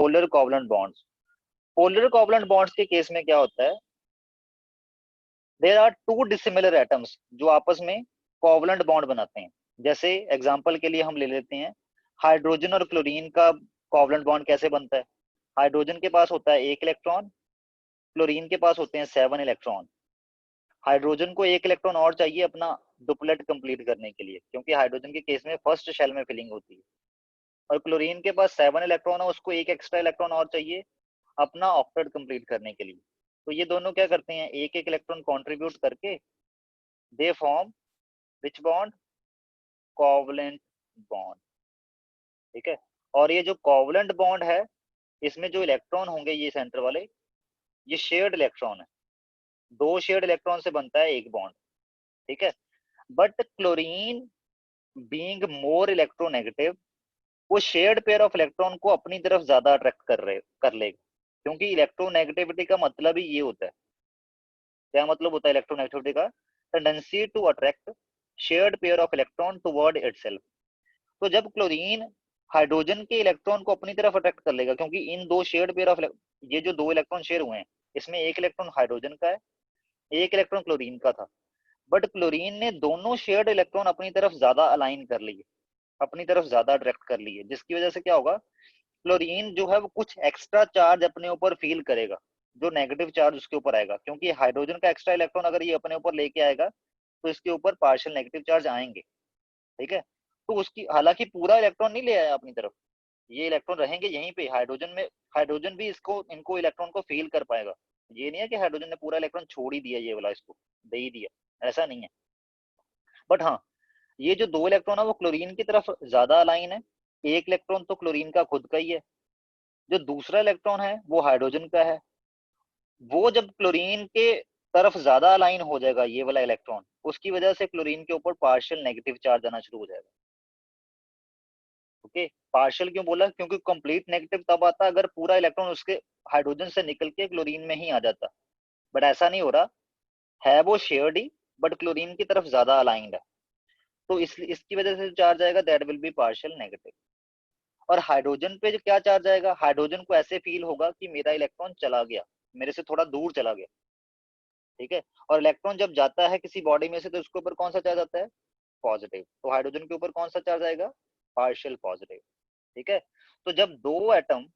Polar covalent bonds. Polar covalent bonds के case में क्या होता है, there are two dissimilar atoms जो आपस में कोवलेंट बॉन्ड बनाते हैं। जैसे एग्जांपल के लिए हम ले लेते हैं हाइड्रोजन और क्लोरीन का कोवलेंट बॉन्ड कैसे बनता है। हाइड्रोजन के पास होता है 1 इलेक्ट्रॉन, क्लोरीन के पास होते हैं 7 इलेक्ट्रॉन। हाइड्रोजन को 1 इलेक्ट्रॉन और चाहिए अपना डुप्लेट कंप्लीट करने के लिए, क्योंकि हाइड्रोजन के केस में फर्स्ट शेल में फिलिंग होती है। और क्लोरीन के पास 7 इलेक्ट्रॉन है, उसको एक एक्स्ट्रा इलेक्ट्रॉन और चाहिए अपना ऑक्टेट कंप्लीट करने के लिए। तो ये दोनों क्या करते हैं, एक एक इलेक्ट्रॉन कंट्रीब्यूट करके they form which bond, covalent bond. ठीक है। और ये जो कोवलेंट बॉन्ड है, इसमें जो इलेक्ट्रॉन होंगे ये सेंटर वाले, ये शेयर्ड इलेक्ट्रॉन है। 2 शेयर्ड इलेक्ट्रॉन से बनता है एक बॉन्ड। ठीक है। But chlorine being more electronegative, वो शेयर्ड पेयर ऑफ इलेक्ट्रॉन को अपनी तरफ ज्यादा अट्रैक्ट कर लेगा, क्योंकि इलेक्ट्रोनेगेटिविटी का मतलब ही ये होता है। क्या मतलब होता है इलेक्ट्रोनेगेटिविटी का, tendency to attract shared pair of electron toward itself. तो जब क्लोरीन हाइड्रोजन के इलेक्ट्रॉन को अपनी तरफ अट्रैक्ट कर लेगा, क्योंकि इन 2 शेयर्ड पेयर ऑफ, ये जो 2 इलेक्ट्रॉन शेयर हुए हैं, इसमें 1 इलेक्ट्रॉन हाइड्रोजन का है, 1 इलेक्ट्रॉन क्लोरीन का था। बट क्लोरीन ने दोनों शेयर्ड इलेक्ट्रॉन अपनी तरफ ज्यादा अलाइन कर लिए, अपनी तरफ ज्यादा अट्रैक्ट कर लिए, जिसकी वजह से क्या होगा, क्लोरीन जो है वो कुछ एक्स्ट्रा चार्ज अपने ऊपर फील करेगा, जो नेगेटिव चार्ज उसके ऊपर आएगा, क्योंकि हाइड्रोजन का एक्स्ट्रा इलेक्ट्रॉन अगर ये अपने ऊपर लेके आएगा तो इसके ऊपर पार्शियल नेगेटिव चार्ज आएंगे। ठीक है। तो उसकी, हालांकि पूरा इलेक्ट्रॉन नहीं ले आया अपनी तरफ, ये इलेक्ट्रॉन रहेंगे यहीं पे हाइड्रोजन में, हाइड्रोजन भी इसको, इनको इलेक्ट्रॉन को फील कर पाएगा। ये नहीं है कि हाइड्रोजन ने पूरा इलेक्ट्रॉन छोड़ ही दिया, ये वाला इसको दे ही दिया, ऐसा नहीं है। बट हाँ, ये जो 2 इलेक्ट्रॉन है वो क्लोरीन की तरफ ज्यादा अलाइन है। 1 इलेक्ट्रॉन तो क्लोरीन का खुद का ही है, जो दूसरा इलेक्ट्रॉन है वो हाइड्रोजन का है। वो जब क्लोरीन के तरफ ज्यादा अलाइन हो जाएगा ये वाला इलेक्ट्रॉन, उसकी वजह से क्लोरीन के ऊपर पार्शियल नेगेटिव चार्ज आना शुरू हो जाएगा। ओके। पार्शियल क्यों बोला, क्योंकि कंप्लीट नेगेटिव तब आता अगर पूरा इलेक्ट्रॉन उसके हाइड्रोजन से निकल के क्लोरीन में ही आ जाता। बट ऐसा नहीं हो रहा है, वो शेयर्ड ही, बट क्लोरीन की तरफ ज्यादा अलाइंड है। तो इसकी वजह से चार्ज आएगा that will be partial negative. और हाइड्रोजन पे जो क्या चार्ज आएगा, हाइड्रोजन को ऐसे फील होगा कि मेरा इलेक्ट्रॉन चला गया, मेरे से थोड़ा दूर चला गया। ठीक है। और इलेक्ट्रॉन जब जाता है किसी बॉडी में से तो उसके ऊपर कौन सा चार्ज आता है, पॉजिटिव। तो हाइड्रोजन के ऊपर कौन सा चार्ज आएगा, पार्शियल पॉजिटिव। ठीक है। तो जब 2 एटम,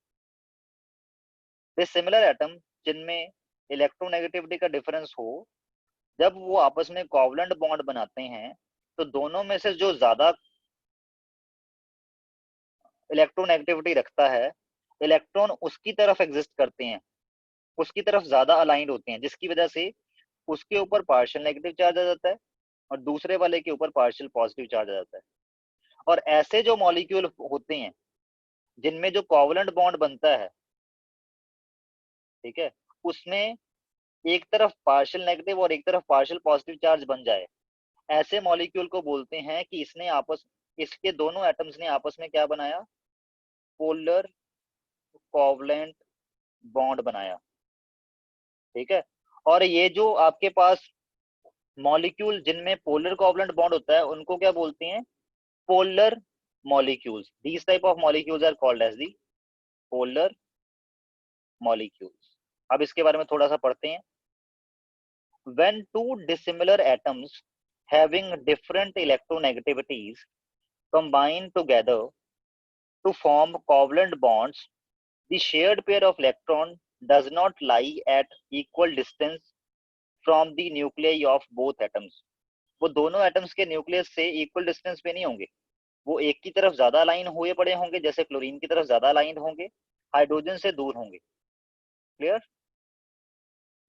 सिमिलर एटम जिनमें इलेक्ट्रोनेगेटिविटी का डिफरेंस हो, जब वो आपस में कोवलेंट बॉन्ड बनाते हैं, तो दोनों में से जो ज्यादा इलेक्ट्रोनेगेटिविटी रखता है, इलेक्ट्रॉन उसकी तरफ एग्जिस्ट करते हैं, उसकी तरफ ज्यादा अलाइंड होते हैं, जिसकी वजह से उसके ऊपर पार्शियल नेगेटिव चार्ज आ जाता है और दूसरे वाले के ऊपर पार्शियल पॉजिटिव चार्ज आ जाता है। और ऐसे जो मॉलिक्यूल होते हैं जिनमें जो कोवलेंट बॉन्ड बनता है, ठीक है, उसमें एक तरफ पार्शियल नेगेटिव और एक तरफ पार्शियल पॉजिटिव चार्ज बन जाए, ऐसे मॉलिक्यूल को बोलते हैं कि इसके दोनों एटम्स ने आपस में क्या बनाया, पोलर कोवलेंट बॉन्ड बनाया। ठीक है। और ये जो आपके पास मॉलिक्यूल जिनमें पोलर कोवलेंट बॉन्ड होता है, उनको क्या बोलते हैं, polar molecules. These type of molecules are called as the polar molecules. अब इसके बारे में थोड़ा सा पढ़ते हैं। when two dissimilar atoms having different electronegativities combine together to form covalent bonds, the shared pair of electron does not lie at equal distance from the nuclei of both atoms. वो दोनों एटम्स के nucleus से equal distance पे नहीं होंगे, वो एक की तरफ ज्यादा अलाइन हुए पड़े होंगे, जैसे क्लोरीन की तरफ ज्यादा अलाइन होंगे, हाइड्रोजन से दूर होंगे। Clear.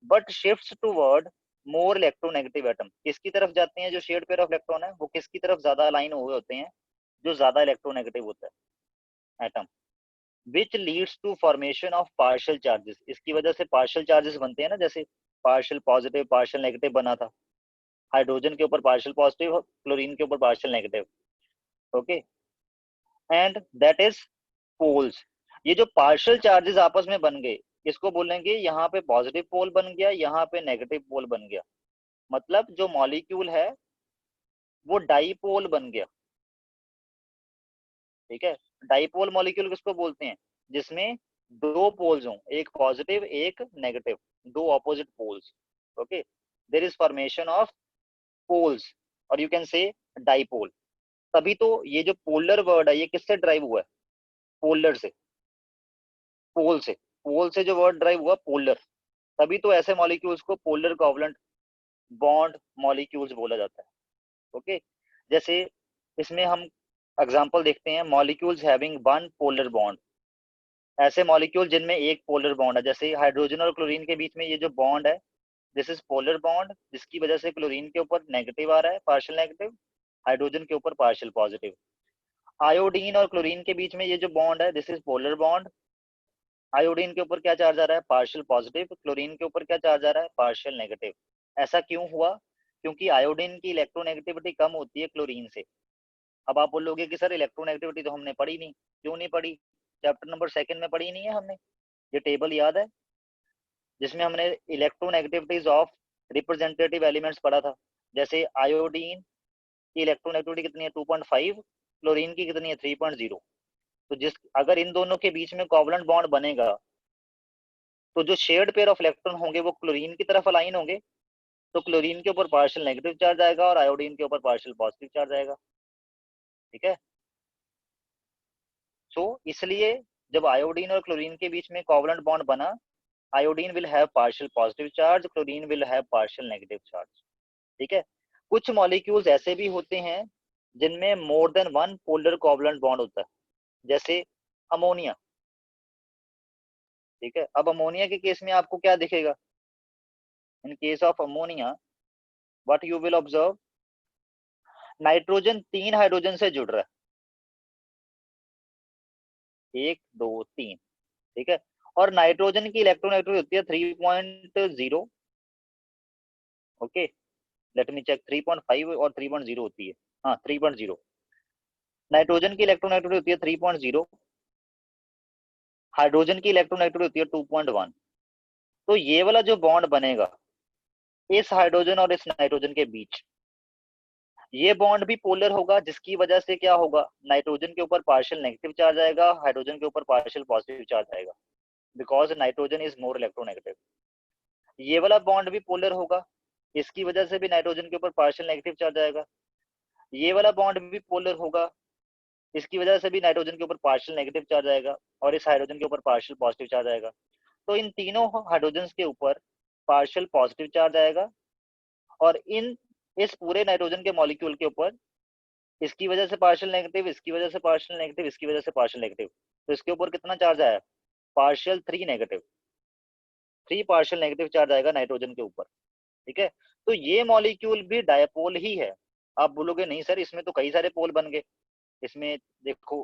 But shifts toward more electronegative atom, किसकी तरफ जाते हैं, जो शेयर्ड पेयर ऑफ इलेक्ट्रॉन है वो किसकी तरफ ज्यादा अलाइन हुए होते हैं, जो ज्यादा इलेक्ट्रोनेगेटिव होता है atom, which leads to formation of partial charges. इसकी वजह से पार्शियल चार्जेस बनते हैं ना, जैसे पार्शियल पॉजिटिव पार्शियल नेगेटिव बना था, हाइड्रोजन के ऊपर पार्शियल पॉजिटिव, क्लोरीन के ऊपर partial negative. Okay. And that is poles. ये जो पार्शियल चार्जेस आपस में बन गए, इसको बोलेंगे यहाँ पे पॉजिटिव पोल बन गया, यहाँ पे नेगेटिव पोल बन गया। मतलब जो मॉलिक्यूल है वो डाईपोल बन गया। ठीक है। डाईपोल मॉलिक्यूल किसको बोलते हैं, जिसमें दो पोल्स हों, एक पॉजिटिव एक नेगेटिव, दो opposite poles, okay, there is formation of poles, और यू कैन से डाइपोल। तभी तो ये जो पोलर वर्ड है ये किससे ड्राइव हुआ है? पोलर से, पोल से, पोल से जो वर्ड ड्राइव हुआ पोलर, तभी तो ऐसे मॉलिक्यूल्स को पोलर कोवलेंट बॉन्ड मॉलिक्यूल्स बोला जाता है, ओके। जैसे इसमें हम एग्जांपल देखते हैं, molecules having one polar bond, ऐसे मॉलिक्यूल जिनमें एक पोलर बॉन्ड है, जैसे हाइड्रोजन और क्लोरीन के बीच में ये जो बॉन्ड है, दिस इज पोलर बॉन्ड, जिसकी वजह से क्लोरीन के ऊपर नेगेटिव आ रहा है, पार्शियल नेगेटिव, हाइड्रोजन के ऊपर पार्शियल पॉजिटिव। आयोडीन और क्लोरीन के बीच में ये जो बॉन्ड है, this is polar bond, iodine के ऊपर क्या चार्ज आ रहा है? पार्शियल पॉजिटिव, क्लोरीन के ऊपर क्या चार्ज आ रहा है? Partial negative. ऐसा क्यों हुआ? क्योंकि आयोडीन की इलेक्ट्रोनेगेटिविटी कम होती है क्लोरीन से। अब आप बोलोगे कि सर इलेक्ट्रोनेगेटिविटी तो हमने पढ़ी नहीं। क्यों नहीं पढ़ी? चैप्टर नंबर 2 में पढ़ी नहीं है हमने? ये टेबल याद है जिसमें हमने इलेक्ट्रोनेगेटिविटीज ऑफ रिप्रेजेंटेटिव एलिमेंट्स पढ़ा था? जैसे आयोडीन की इलेक्ट्रोनेगेटिविटी कितनी है? 2.5, क्लोरीन की कितनी है? 3.0। तो जिस अगर इन दोनों के बीच में कोवलेंट बॉन्ड बनेगा तो जो शेयर्ड पेयर ऑफ इलेक्ट्रॉन होंगे वो क्लोरीन की तरफ अलाइन होंगे, तो क्लोरीन के ऊपर पार्शियल नेगेटिव चार्ज आएगा और आयोडीन के ऊपर पार्शियल पॉजिटिव चार्ज आएगा, ठीक है। सो इसलिए जब आयोडीन और क्लोरीन के बीच में कोवलेंट बॉन्ड बना, iodine will have partial positive charge, chlorine will have partial negative charge, ठीक है। कुछ मॉलिक्यूल्स ऐसे भी होते हैं जिनमें more than one polar covalent bond होता है, जैसे अमोनिया, ठीक है। अब अमोनिया के केस में आपको क्या दिखेगा? In case of ammonia what you will observe, nitrogen 3 hydrogen से जुड़ रहा है, 1 2 3, ठीक है। और नाइट्रोजन की इलेक्ट्रोनेगेटिविटी होती है 3.0, ओके, लेट मी चेक, 3.5 और 3.0 होती है, हाँ 3.0। नाइट्रोजन की इलेक्ट्रोनेगेटिविटी होती है 3.0, हाइड्रोजन की इलेक्ट्रोनेगेटिविटी होती है 2.1। तो ये वाला जो बॉन्ड बनेगा इस हाइड्रोजन और इस नाइट्रोजन के बीच, ये बॉन्ड भी पोलर होगा, जिसकी वजह से क्या होगा? नाइट्रोजन के ऊपर पार्शियल नेगेटिव चार्ज आएगा, हाइड्रोजन के ऊपर पार्शियल पॉजिटिव चार्ज आएगा, because nitrogen is more electronegative. ये वाला बॉन्ड भी पोलर होगा, इसकी वजह से भी नाइट्रोजन के ऊपर पार्शियल नेगेटिव चार्ज आएगा। ये वाला बॉन्ड भी पोलर होगा, इसकी वजह से भी नाइट्रोजन के ऊपर पार्शियल नेगेटिव चार्ज आएगा, और इस हाइड्रोजन के ऊपर पार्शियल पॉजिटिव चार्ज आएगा। तो इन तीनों हाइड्रोजन के ऊपर पार्शियल पॉजिटिव चार्ज आएगा, और इस पूरे नाइट्रोजन के मॉलिक्यूल के ऊपर इसकी वजह से पार्शियल नेगेटिव, इसकी वजह से पार्शियल नेगेटिव, इसकी वजह से पार्शियल नेगेटिव, तो इसके ऊपर कितना चार्ज आया? Partial 3 negative, 3 partial negative charge आएगा नाइट्रोजन के ऊपर, ठीक है। तो ये मॉलिक्यूल भी डायपोल ही है। आप बोलोगे नहीं सर इसमें तो कई सारे पोल बन गए, इसमें देखो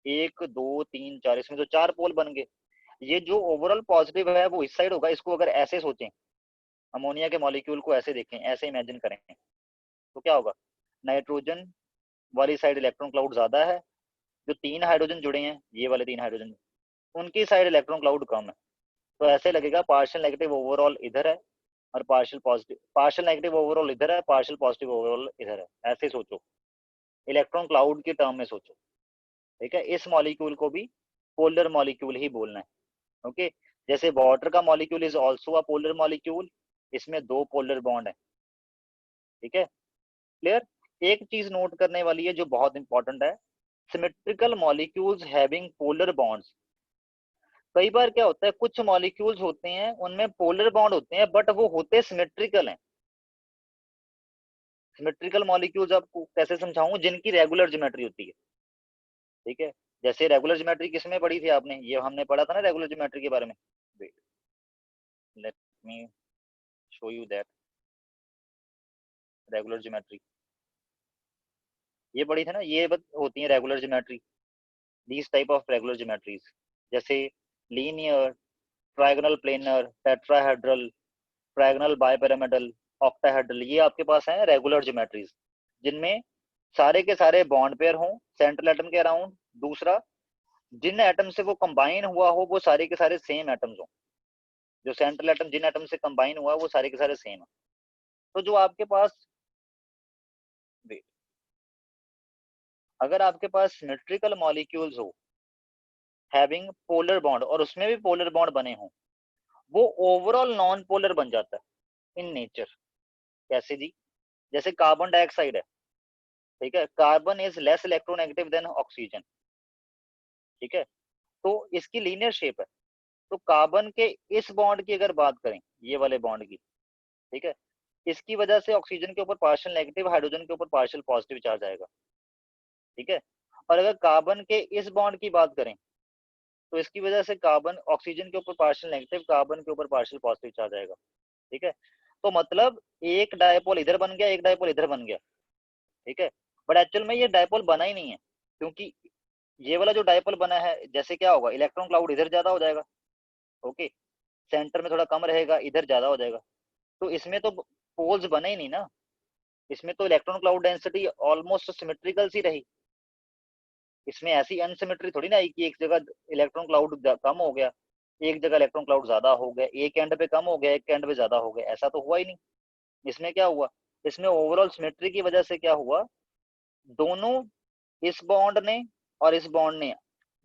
1 2 3 4, इसमें तो 4 पोल बन गए। ये जो ओवरऑल पॉजिटिव है वो इस साइड होगा। इसको अगर ऐसे सोचें, अमोनिया के मॉलिक्यूल को ऐसे देखें, ऐसे इमेजिन करें, तो क्या होगा? नाइट्रोजन वाली साइड इलेक्ट्रॉन क्लाउड ज्यादा है, जो 3 हाइड्रोजन जुड़े हैं, ये वाले 3 हाइड्रोजन, उनकी साइड इलेक्ट्रॉन क्लाउड कम है। तो ऐसे लगेगा पार्शियल नेगेटिव ओवरऑल इधर है और partial positive, partial negative overall इधर है, पार्शियल पॉजिटिव ओवरऑल इधर है। ऐसे सोचो, इलेक्ट्रॉन क्लाउड की टर्म में सोचो, ठीक है। इस मॉलिक्यूल को भी पोलर मॉलिक्यूल ही बोलना है, ओके। जैसे वाटर का molecule is also a polar molecule, इसमें 2 पोलर बॉन्ड है, ठीक है, क्लियर। एक चीज नोट करने वाली है जो बहुत इंपॉर्टेंट है, symmetrical molecules having polar bonds. कई बार क्या होता है, कुछ मॉलिक्यूल्स होते हैं उनमें पोलर बॉन्ड होते हैं बट वो होते सिमेट्रिकल हैं। सिमेट्रिकल मॉलिक्यूल्स आपको कैसे समझाऊं? जिनकी रेगुलर ज्योमेट्री होती है, ठीक है। जैसे रेगुलर ज्योमेट्री किसमें पढ़ी थी आपने? ये हमने पढ़ा था ना रेगुलर ज्योमेट्री के बारे में। Wait, let me show you that regular geometry, ये पढ़ी थी ना, ये होती है regular geometry, these type of regular geometries, जैसे linear, trigonal planar, tetrahedral, trigonal bipyramidal, octahedral, ये आपके पास है रेगुलर ज्योमेट्रीज, जिनमें सारे के सारे बॉन्ड पेयर हों सेंट्रल एटम के अराउंड। दूसरा, जिन एटम से वो कंबाइन हुआ हो वो सारे के सारे सेम एटम्स हों, जो सेंट्रल एटम जिन एटम से कंबाइन हुआ है वो सारे के सारे सेम है। तो जो आपके पास, अगर आपके पास सिमेट्रिकल मॉलिक्यूल्स हो हैविंग पोलर बॉन्ड और उसमें भी पोलर बॉन्ड बने हों, वो ओवरऑल नॉन पोलर बन जाता है इन नेचर। कैसे जी? जैसे कार्बन डाइऑक्साइड है, ठीक है, carbon is less electronegative than oxygen, ठीक है, तो इसकी लीनियर शेप है। तो कार्बन के इस बॉन्ड की अगर बात करें, ये वाले बॉन्ड की, ठीक है, इसकी वजह से ऑक्सीजन के ऊपर पार्शियल नेगेटिव, हाइड्रोजन के ऊपर पार्शियल पॉजिटिव चार्ज आएगा, ठीक है। और अगर कार्बन के इस बॉन्ड की बात करें तो इसकी वजह से कार्बन, ऑक्सीजन के ऊपर पार्शियल नेगेटिव, कार्बन के ऊपर पार्शियल पॉजिटिव चार्ज आएगा, ठीक है। तो मतलब एक डायपोल इधर बन गया, एक डायपोल इधर बन गया, ठीक है, बट एक्चुअल में ये डायपोल बना ही नहीं है, क्योंकि ये वाला जो डायपोल बना है, जैसे क्या होगा, इलेक्ट्रॉन क्लाउड इधर ज्यादा हो जाएगा, ओके, सेंटर में थोड़ा कम रहेगा, इधर ज्यादा हो जाएगा, तो इसमें तो पोल्स बने ही नहीं ना, इसमें तो electron cloud density almost symmetrical सी रही। इसमें ऐसी अनसिमेट्री थोड़ी ना आई कि एक जगह इलेक्ट्रॉन क्लाउड कम हो गया, एक जगह इलेक्ट्रॉन क्लाउड ज्यादा हो गया, एक एंड पे कम हो गया, एक एंड पे ज्यादा हो गया, ऐसा तो हुआ ही नहीं। इसमें क्या हुआ, इसमें ओवरऑल सिमेट्री की वजह से क्या हुआ, दोनों, इस बॉन्ड ने और इस बॉन्ड ने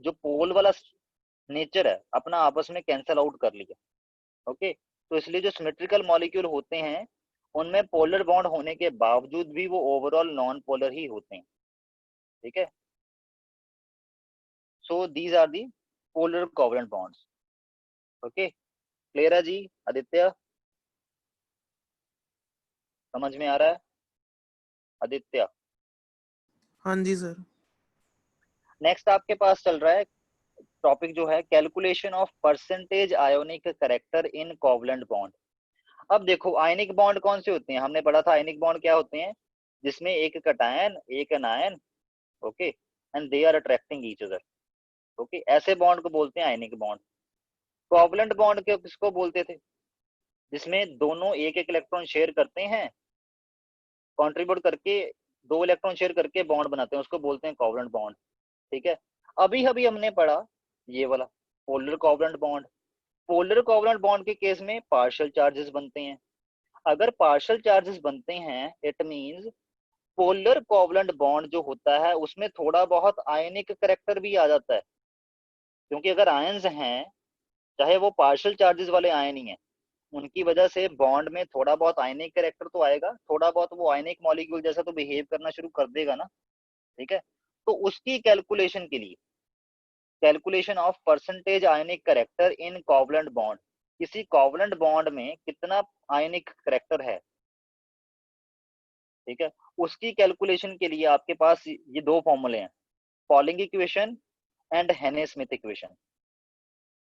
जो पोल वाला नेचर है अपना आपस में कैंसल आउट कर लिया, ओके। तो इसलिए जो सिमेट्रिकल मॉलिक्यूल होते हैं उनमें पोलर बॉन्ड होने के बावजूद भी वो ओवरऑल नॉन पोलर ही होते हैं, ठीक है। So these are the polar covalent bonds, okay. Clear है जी आदित्य? समझ में आ रहा है आदित्य? हाँ जी सर। नेक्स्ट आपके पास चल रहा है टॉपिक जो है calculation of percentage ionic character in covalent bond. अब देखो आयनिक बॉन्ड कौन से होते हैं, हमने पढ़ा था आयनिक बॉन्ड क्या होते हैं, जिसमें एक कटायन एक anion, okay, and they are attracting each other, okay, ऐसे बॉन्ड को बोलते हैं आयनिक बॉन्ड। कोवलेंट बॉन्ड के किसको बोलते थे, जिसमें दोनों एक एक इलेक्ट्रॉन शेयर करते हैं, कंट्रीब्यूट करके दो इलेक्ट्रॉन शेयर करके बॉन्ड बनाते हैं, उसको बोलते हैं कोवलेंट बॉन्ड, ठीक है। अभी अभी हमने पढ़ा ये वाला polar covalent bond. Polar covalent bond के केस में पार्शियल चार्जेस बनते हैं। अगर पार्शियल चार्जेस बनते हैं it means polar covalent bond जो होता है उसमें थोड़ा बहुत आयनिक करेक्टर भी आ जाता है, क्योंकि अगर आयंस हैं, चाहे वो पार्शियल चार्जेस वाले आयन ही हैं, उनकी वजह से बॉन्ड में थोड़ा बहुत आयनिक करेक्टर तो आएगा, थोड़ा बहुत वो आयनिक मॉलिक्यूल जैसा तो बिहेव करना शुरू कर देगा ना, ठीक है। तो उसकी कैलकुलेशन के लिए, calculation of percentage ionic character in covalent bond, किसी कोवलेंट बॉन्ड में कितना आयनिक करेक्टर है, ठीक है, उसकी कैलकुलेशन के लिए आपके पास ये दो फॉर्मूले हैं, polling equation and Hannay Smith equation,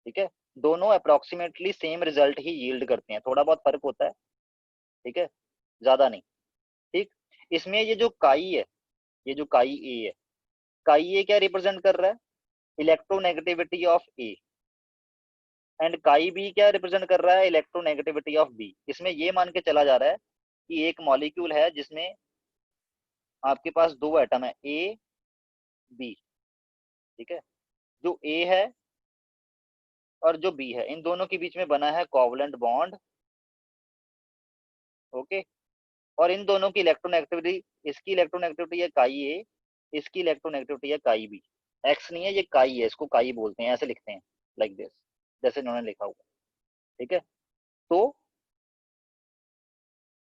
ठीक है। दोनों अप्रोक्सीमेटली सेम रिजल्ट ही यील्ड करते हैं, थोड़ा बहुत फर्क होता है, ठीक है, ज्यादा नहीं, ठीक। इसमें ये जो काई है, ये जो काई ए है, काई ए क्या रिप्रेजेंट कर रहा है, electronegativity of A, and chi B क्या रिप्रेजेंट कर रहा है, इलेक्ट्रोनेगेटिविटी ऑफ बी। इसमें ये मान के चला जा रहा है कि एक मॉलिक्यूल है जिसमें आपके पास दो एटम है ए बी, ठीक है, जो ए है और जो बी है, इन दोनों के बीच में बना है कोवलेंट बॉन्ड, ओके। और इन दोनों की इलेक्ट्रोनेगेटिविटी, इसकी इलेक्ट्रोनेगेटिविटी है काई ए, इसकी इलेक्ट्रोनेगेटिविटी है काई बी। एक्स नहीं है, ये काई है, इसको काई बोलते हैं, ऐसे लिखते हैं, लाइक दिस, जैसे इन्होंने लिखा हुआ, ठीक है। तो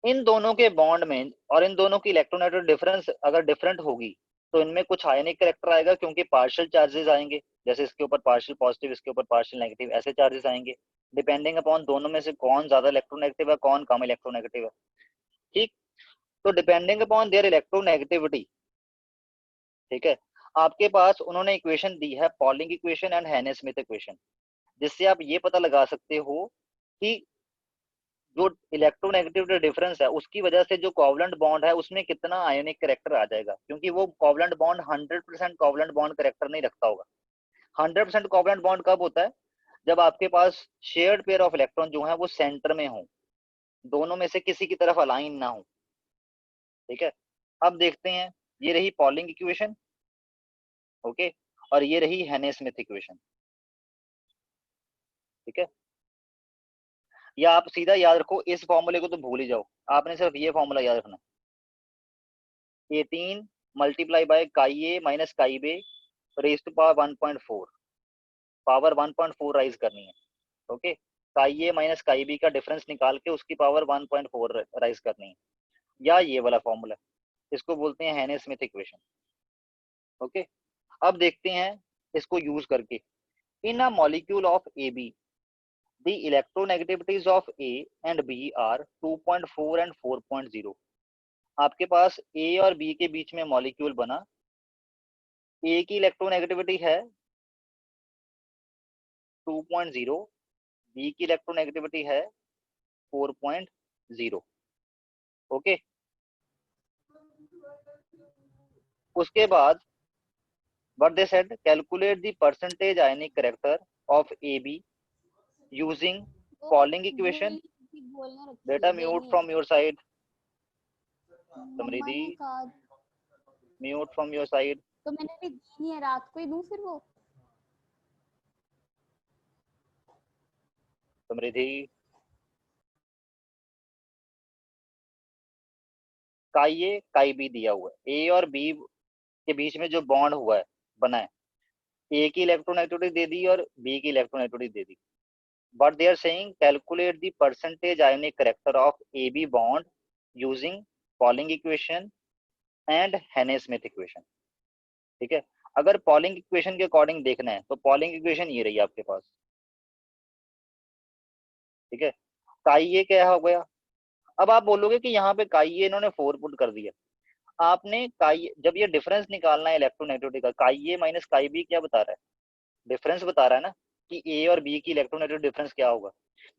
इन दोनों के बॉन्ड में और इन दोनों की इलेक्ट्रोनेगेटिव डिफरेंस अगर डिफरेंट होगी तो इनमें कुछ आयनिक करेक्टर आएगा, क्योंकि पार्शियल चार्जेस आएंगे, जैसे इसके ऊपर पार्शियल पॉजिटिव, इसके ऊपर पार्शियल नेगेटिव, ऐसे चार्जेस आएंगे, डिपेंडिंग अपॉन दोनों में से कौन ज्यादा इलेक्ट्रोनेगेटिव है, कौन कम इलेक्ट्रोनेगेटिव है, ठीक। तो डिपेंडिंग अपॉन देयर इलेक्ट्रोनेगेटिविटी, ठीक है, आपके पास उन्होंने इक्वेशन दी है polling equation and Hannay Smith equation, जिससे आप ये पता लगा सकते हो कि जो इलेक्ट्रोनेगेटिव डिफरेंस है उसकी वजह से जो कोवलेंट बॉन्ड है उसमें कितना आयनिक करेक्टर आ जाएगा, क्योंकि वो covalent bond 100% covalent bond character नहीं रखता होगा। 100% कोवलेंट बॉन्ड कब होता है, जब आपके पास शेयर्ड पेयर ऑफ इलेक्ट्रॉन जो है वो सेंटर में हो, दोनों में से किसी की तरफ अलाइन ना हो, ठीक है। अब देखते हैं, ये रही पॉलिंग इक्वेशन, ओके, और ये रही हेने स्मिथ इक्वेशन, ठीक है। या आप सीधा याद रखो, इस फॉर्मूले को तो भूल ही जाओ, आपने सिर्फ ये फॉर्मूला याद रखना, 18 multiply by chi A minus chi B raise to power 1.4, power 1.4 raise करनी है। Okay, chi A minus chi B का डिफरेंस निकाल के उसकी पावर 1.4 राइज करनी है, या ये वाला फॉर्मूला, इसको बोलते हैं हेने स्मिथ इक्वेशन। ओके, अब देखते हैं इसको यूज करके। In a molecule of A B the electronegativities of A and B are 2.4 and 4.0। आपके पास A और B के बीच में मॉलिक्यूल बना, A की इलेक्ट्रोनेगेटिविटी है 2.0, B की इलेक्ट्रोनेगेटिविटी है 4.0। ओके, उसके बाद what they said, calculate the percentage ionic character of AB using Pauling equation। बेटा mute from your side, Samriddhi mute from your side. तो मैंने भी दी नहीं है, रात को ही दूं फिर वो। समृद्धि, काई ए काई बी दिया हुआ है, ए और बी के बीच में जो बॉन्ड हुआ है बना है, ए की इलेक्ट्रोनेगेटिविटी दे दी और बी की इलेक्ट्रोनेगेटिविटी दे दी। But they are saying calculate the percentage ionic character of A B bond using Pauling equation and Hannay Smith equation. ठीक है, अगर पॉलिंग इक्वेशन के अकॉर्डिंग देखना है तो पॉलिंग इक्वेशन ये रही आपके पास। ठीक है, काई ए क्या हो गया, अब आप बोलोगे कि यहाँ पे काई ए इन्होंने 4 पुट कर दिया। आपने काई, जब ये डिफरेंस निकालना है इलेक्ट्रोनेगेटिविटी का, काई ए माइनस काई बी क्या बता रहा है, डिफरेंस बता रहा है ना, कि ए और बी की इलेक्ट्रोनेगेटिव डिफरेंस क्या होगा।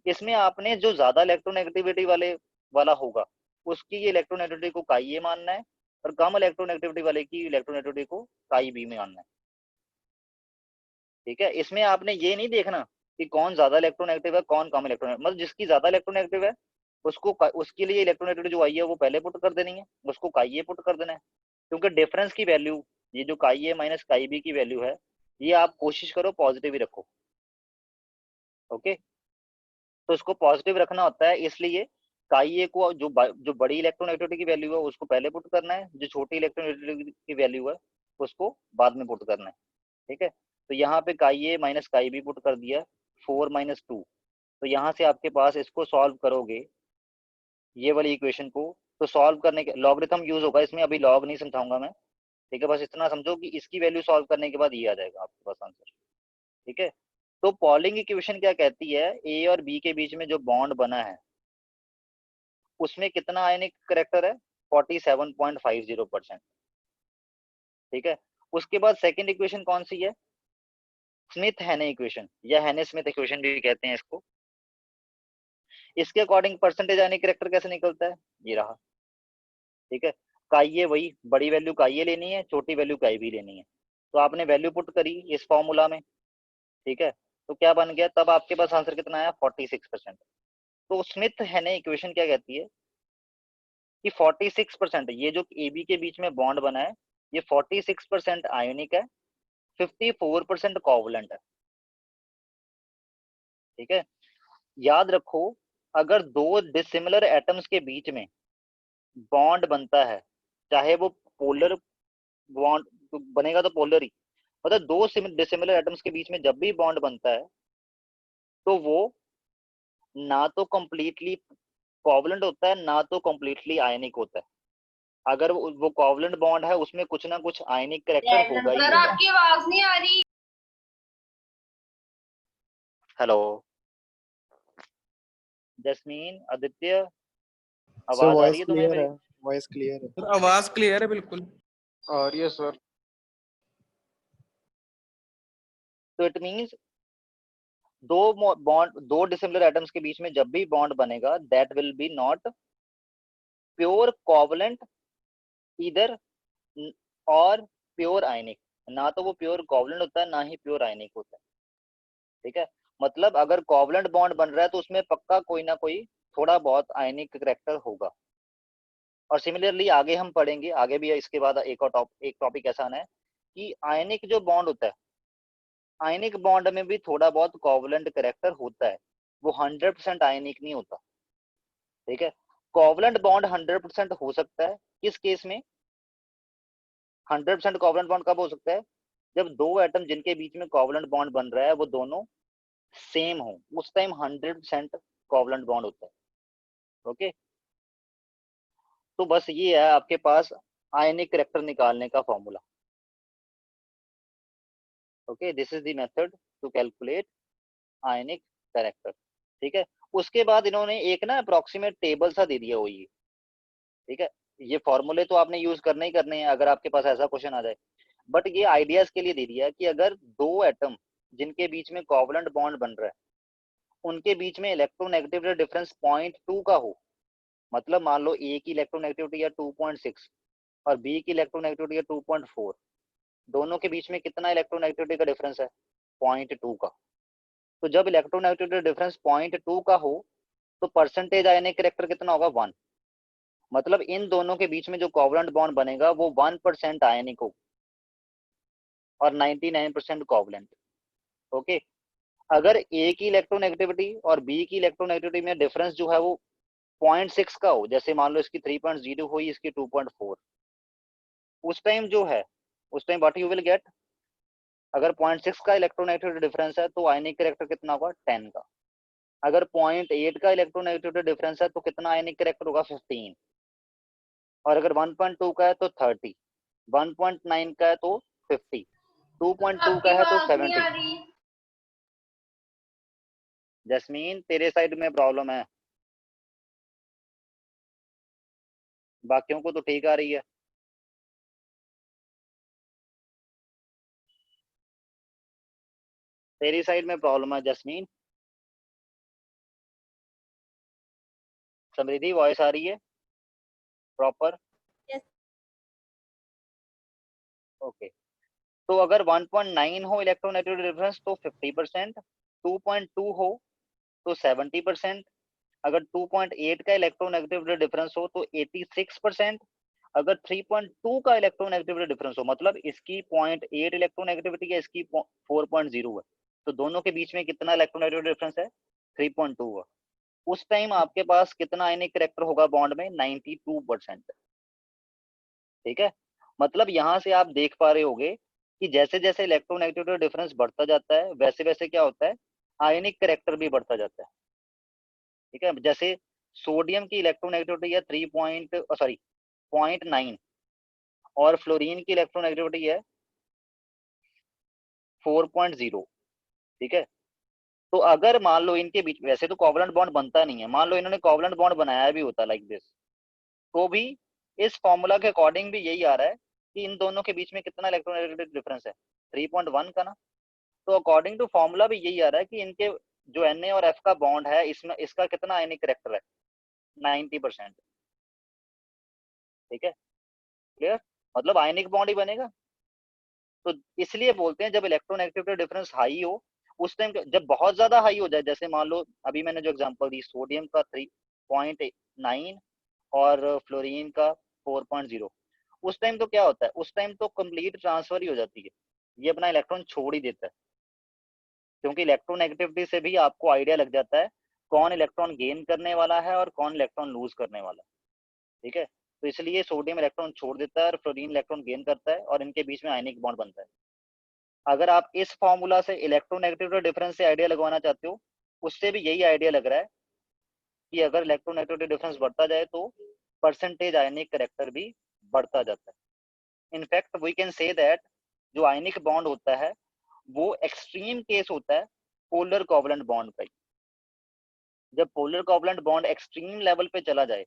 इसमें आपने जो ज्यादा इलेक्ट्रोनेगेटिविटी वाला होगा उसकी ये इलेक्ट्रोनेगेटिविटी को काई ए मानना है, और कम इलेक्ट्रोनेगेटिविटी वाले की इलेक्ट्रोनेगेटिविटी को काई बी में मानना है। ठीक है, इसमें आपने ये नहीं देखना कि कौन ज्यादा इलेक्ट्रोनेगेटिव है कौन कम इलेक्ट्रोनेगेटिव, मतलब जिसकी ज्यादा इलेक्ट्रोनेगेटिव है उसको, उसके लिए इलेक्ट्रोनेगेटिविटी जो आई है वो पहले पुट कर देनी है, उसको काई ए पुट कर देना है। क्योंकि डिफरेंस की वैल्यू, ये जो काई ए माइनस काई बी की वैल्यू है, ये आप कोशिश करो पॉजिटिव ही रखो। ओके, तो इसको पॉजिटिव रखना होता है, इसलिए काई ए को जो बड़ी इलेक्ट्रोनेगेटिविटी की वैल्यू है उसको पहले पुट करना है, जो छोटी इलेक्ट्रोनेगेटिविटी की वैल्यू है उसको बाद में पुट करना है। ठीक है, तो यहाँ पे काई A minus chi B put कर दिया, 4-2। तो यहाँ से आपके पास इसको सॉल्व करोगे ये वाली इक्वेशन को, तो सॉल्व करने के लॉगरिथम यूज होगा इसमें, अभी लॉग नहीं समझाऊंगा मैं। ठीक है, बस इतना समझो कि इसकी वैल्यू सॉल्व करने के बाद ये आ जाएगा आपके पास आंसर। ठीक है, तो पॉलिंग इक्वेशन क्या कहती है, ए और बी के बीच में जो बॉन्ड बना है उसमें कितना आयनिक करेक्टर है, 47.50%। ठीक है, उसके बाद सेकंड इक्वेशन कौन सी है, स्मिथ हेने इक्वेशन, या हेने स्मिथ इक्वेशन भी कहते हैं इसको। इसके अकॉर्डिंग परसेंटेज आयनिक करेक्टर कैसे निकलता है, ये रहा। ठीक है, काई ए वही बड़ी वैल्यू काई ए लेनी है, छोटी वैल्यू काई बी लेनी है, तो आपने वैल्यू पुट करी इस फॉर्मूला में। ठीक है, तो क्या बन गया, तब आपके पास आंसर कितना आया, 46%। तो स्मिथ हेने इक्वेशन क्या कहती है कि 46%, ये जो ए बी के बीच में बॉन्ड बना है ये 46% आयोनिक है, 54% कोवलेंट है। ठीक है, याद रखो, अगर दो डिसिमिलर एटम्स के बीच में बॉन्ड बनता है, चाहे वो पोलर बॉन्ड बनेगा तो पोलर ही, मतलब दो डिसिमिलर एटम्स के बीच में जब भी बॉन्ड बनता है तो वो ना तो कंप्लीटली कोवलेंट होता है ना तो कंप्लीटली आयनिक होता है। अगर वो कोवलेंट बॉन्ड है उसमें कुछ ना कुछ आयनिक कैरेक्टर होगा ही सर होगा। आपकी आवाज नहीं आ रही। हेलो जस्मीन, आदित्य, सर आवाज आ रही वॉइस है तुम्हें क्लियर मेरी? है, वॉइस क्लियर है। सर आवाज क्लियर है बिल्कुल। आ रही है सर। तो इट मींस दो डिसिमिलर एटम्स के बीच में जब भी बॉन्ड बनेगा that will be not pure covalent इधर और प्योर आयनिक, ना तो वो प्योर कोवलेंट होता है ना ही प्योर आयनिक होता है। ठीक है, मतलब अगर कोवलेंट बॉन्ड बन रहा है तो उसमें पक्का कोई ना कोई थोड़ा बहुत आयनिक करेक्टर होगा। और सिमिलरली आगे हम पढ़ेंगे, आगे भी इसके बाद एक टॉपिक ऐसा आना है कि आयनिक जो बॉन्ड होता है, आयनिक बॉन्ड में भी थोड़ा बहुत कोवलेंट करेक्टर होता है, वो 100% आयनिक नहीं होता। ठीक है, कोवलेंट बॉन्ड 100% हो सकता है किस केस में, 100% कोवलेंट बॉन्ड कब हो सकता है, जब दो एटम जिनके बीच में कोवलेंट बॉन्ड बन रहा है वो दोनों सेम हो, उस टाइम 100% कोवलेंट बॉन्ड होता है। ओके, तो बस ये है आपके पास आयनिक करैक्टर निकालने का formula. Okay, this is the method to calculate ionic character. ठीक है, उसके बाद इन्होंने एक ना अप्रोक्सीमेट टेबल सा दे दिया हुई है। ठीक है, ये फॉर्मूले तो आपने यूज करने ही करने हैं अगर आपके पास ऐसा क्वेश्चन आ जाए, बट ये आइडियाज के लिए दे दिया कि अगर दो एटम जिनके बीच में कोवलेंट बॉन्ड बन रहा है उनके बीच में इलेक्ट्रोनेगेटिविटी डिफरेंस 0.2 का हो, मतलब मान लो ए की इलेक्ट्रोनेगेटिविटी है 2.6 और बी की इलेक्ट्रोनेगेटिविटी है 2.4, दोनों के बीच में कितना इलेक्ट्रोनेगेटिविटी का डिफरेंस है? 0.2 का। तो जब इलेक्ट्रोनेगेटिविटी डिफरेंस 0.2 का हो तो परसेंटेज आयनिक करैक्टर कितना होगा? 1। मतलब इन दोनों के बीच में जो कोवलेंट बॉन्ड बनेगा वो 1% आयनिक हो और 99% कोवलेंट। ओके, अगर ए की इलेक्ट्रोनेगेटिविटी और बी की इलेक्ट्रोनेगेटिविटी में डिफरेंस जो है वो 0.6 का हो, जैसे मान लो इसकी 3.0 हुई इसकी 2.4, उस टाइम जो है उस time what you will get, अगर 0.6 का इलेक्ट्रोनेगेटिविटी डिफरेंस है तो आयनिक करैक्टर कितना होगा? 10 का। अगर 0.8 का इलेक्ट्रोनेगेटिविटी डिफरेंस है तो कितना आयनिक करैक्टर होगा? 15। और अगर 1.2 का है तो 30, 1.9 का है तो 50, 2.2 का आपकी है तो आवाज नहीं 70। आ रही। जस्मीन तेरे साइड में प्रॉब्लम है, बाकियों को तो ठीक आ रही है। तेरी साइड में प्रॉब्लम है जस्मीन। समृद्धि वॉइस आ रही है प्रॉपर? Yes. ओके, तो अगर 1.9 हो इलेक्ट्रोनेगेटिविटी डिफरेंस तो 50%, 2.2 हो तो 70%, अगर 2.8 का इलेक्ट्रोनेगेटिविटी डिफरेंस हो तो 86%, अगर 3.2 का इलेक्ट्रोनेगेटिविटी डिफरेंस हो मतलब इसकी 0.8 इलेक्ट्रोनेगेटिविटी है इसकी 4.0 है, तो दोनों के बीच में कितना इलेक्ट्रोनेगेटिविटी डिफरेंस है? 3.2 है। उस टाइम आपके पास कितना आयनिक करैक्टर होगा बॉन्ड में? 92%। ठीक है, मतलब यहां से आप देख पा रहे होगे कि जैसे जैसे इलेक्ट्रोनेगेटिविटी डिफरेंस बढ़ता जाता है वैसे वैसे क्या होता है? आयनिक करैक्टर भी बढ़ता जाता है। ठीक है, जैसे सोडियम की इलेक्ट्रोनेगेटिविटी है 0.9 और फ्लोरीन की इलेक्ट्रोनेगेटिविटी है 4.0। ठीक है, तो अगर मान लो इनके बीच, वैसे तो कोवलेंट बॉन्ड बनता नहीं है, मान लो इन्होंने कोवलेंट बॉन्ड बनाया भी होता लाइक दिस, तो भी इस फॉर्मूला के अकॉर्डिंग भी यही आ रहा है कि इन दोनों के बीच में कितना इलेक्ट्रोनेगेटिविटी डिफरेंस है? 3.1 का ना। तो अकॉर्डिंग टू फॉर्मूला भी यही आ रहा है कि इनके जो Na और F का बॉन्ड है इसमें इसका कितना आयनिक करैक्टर है? 90%। ठीक है, क्लियर? मतलब आयनिक बॉन्ड ही बनेगा। तो इसलिए बोलते हैं जब इलेक्ट्रोनेगेटिविटी डिफरेंस हाई हो उस टाइम, जब बहुत ज्यादा हाई हो जाए, जैसे मान लो अभी मैंने जो एग्जांपल दी सोडियम का 3.9 और फ्लोरीन का 4.0, उस टाइम तो क्या होता है? उस टाइम तो कंप्लीट ट्रांसफर ही हो जाती है, ये अपना इलेक्ट्रॉन छोड़ ही देता है, क्योंकि इलेक्ट्रोनेगेटिविटी से भी आपको आइडिया लग जाता है कौन इलेक्ट्रॉन गेन करने वाला है और कौन इलेक्ट्रॉन लूज करने वाला है। ठीक है, तो इसलिए सोडियम इलेक्ट्रॉन छोड़ देता है और फ्लोरीन इलेक्ट्रॉन गेन करता है और इनके बीच में आयनिक बॉन्ड बनता है। अगर आप इस फॉर्मूला से इलेक्ट्रोनेगेटिविटी डिफरेंस से आइडिया लगवाना चाहते हो, उससे भी यही आइडिया लग रहा है कि अगर इलेक्ट्रोनेगेटिविटी डिफरेंस बढ़ता जाए तो परसेंटेज आयनिक करैक्टर भी बढ़ता जाता है। In fact we can say that जो आयनिक बॉन्ड होता है वो एक्सट्रीम केस होता है पोलर कोवलेंट बॉन्ड का। जब polar covalent bond extreme level पे चला जाए,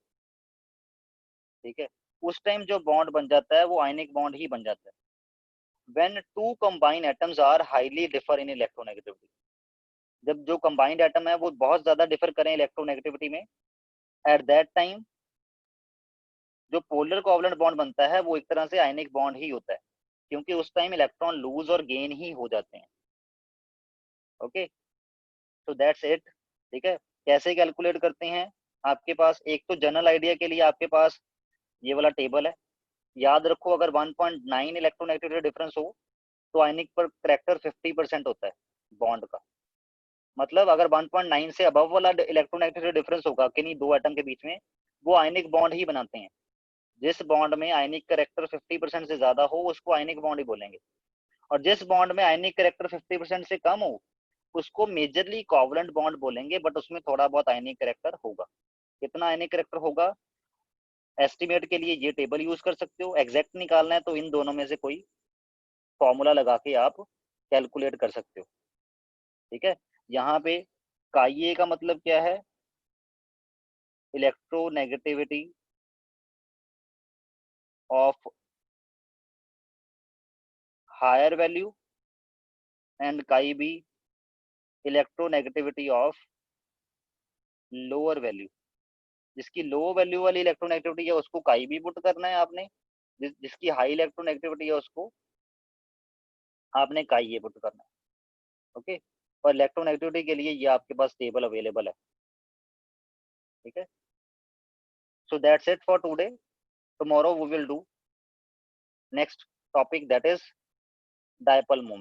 ठीक है, उस टाइम जो बॉन्ड बन जाता है वो आयनिक बॉन्ड ही बन जाता है। When two combine atoms are highly differ in electronegativity, जब जो कंबाइंड एटम है वो बहुत ज्यादा डिफर करें इलेक्ट्रोनेगेटिविटी में, एट दैट टाइम जो पोलर कोवलेंट बॉन्ड बनता है वो एक तरह से आयनिक बॉन्ड ही होता है, क्योंकि उस टाइम इलेक्ट्रॉन लूज और गेन ही हो जाते हैं। ओके, तो दैट्स इट। ठीक है, कैसे कैलकुलेट करते हैं? आपके पास एक तो जनरल आइडिया के लिए आपके पास ये वाला टेबल है, याद रखो अगर 1.9 इलेक्ट्रोनेगेटिविटी डिफरेंस हो तो आयनिक पर करैक्टर 50% होता है बॉन्ड का। मतलब अगर 1.9 से अबव वाला इलेक्ट्रोनेगेटिविटी डिफरेंस होगा किन्हीं दो एटम के बीच में, वो आयनिक बॉन्ड ही बनाते हैं। जिस बॉन्ड में आयनिक करैक्टर 50% से ज्यादा हो उसको आयनिक बॉन्ड ही बोलेंगे। और जिस बॉन्ड में आयनिक कैरेक्टर 50% से कम हो उसको मेजरली कोवलेंट बॉन्ड बोलेंगे, बट उसमें थोड़ा बहुत आयनिक कैरेक्टर होगा। कितना आयनिक कैरेक्टर होगा, एस्टिमेट के लिए ये टेबल यूज कर सकते हो। एग्जैक्ट निकालना है तो इन दोनों में से कोई फॉर्मूला लगा के आप कैलकुलेट कर सकते हो। ठीक है, यहाँ पे काईए का मतलब क्या है, electronegativity of higher value and chi B electronegativity of lower value. जिसकी लो वैल्यू वाली इलेक्ट्रोनेगेटिविटी है उसको काई बी पुट करना है आपने, जिसकी हाई इलेक्ट्रोनेगेटिविटी है उसको आपने काई ए पुट करना है। ओके, और इलेक्ट्रोनेगेटिविटी के लिए ये आपके पास टेबल अवेलेबल है। ठीक है, so that's it for today. Tomorrow we will do next topic, that is dipole moment.